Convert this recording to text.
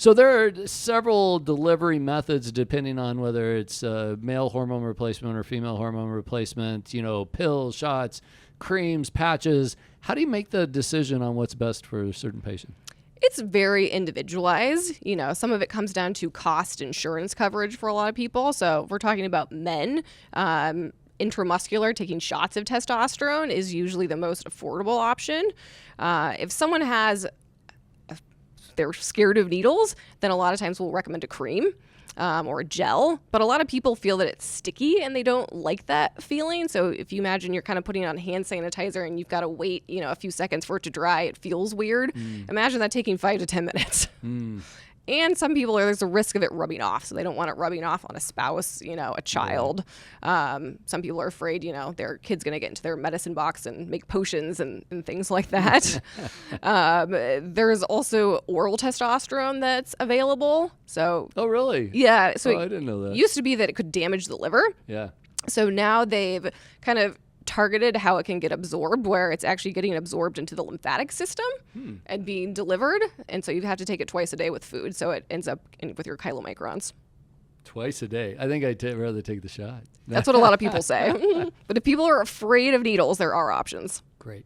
So there are several delivery methods depending on whether it's male hormone replacement or female hormone replacement, pills, shots, creams, patches. How do you make the decision on what's best for a certain patient? It's very individualized. Some of it comes down to cost insurance coverage for a lot of people. So if we're talking about men, intramuscular, taking shots of testosterone is usually the most affordable option. If someone they're scared of needles, then a lot of times we'll recommend a cream or a gel. But a lot of people feel that it's sticky and they don't like that feeling. So if you imagine you're kind of putting on hand sanitizer and you've got to wait, a few seconds for it to dry, it feels weird. Imagine that taking 5 to 10 minutes. And some people, there's a risk of it rubbing off. So they don't want it rubbing off on a spouse, a child. Some people are afraid, their kid's going to get into their medicine box and make potions and things like that. There's also oral testosterone that's available. So. Oh, really? Yeah. So I didn't know that. It used to be that it could damage the liver. Yeah. So now they've kind of targeted how it can get absorbed, where it's actually getting absorbed into the lymphatic system and being delivered. And so you have to take it twice a day with food. So it ends up with your chylomicrons. Twice a day. I think I'd rather take the shot. That's what a lot of people say. But if people are afraid of needles, there are options. Great.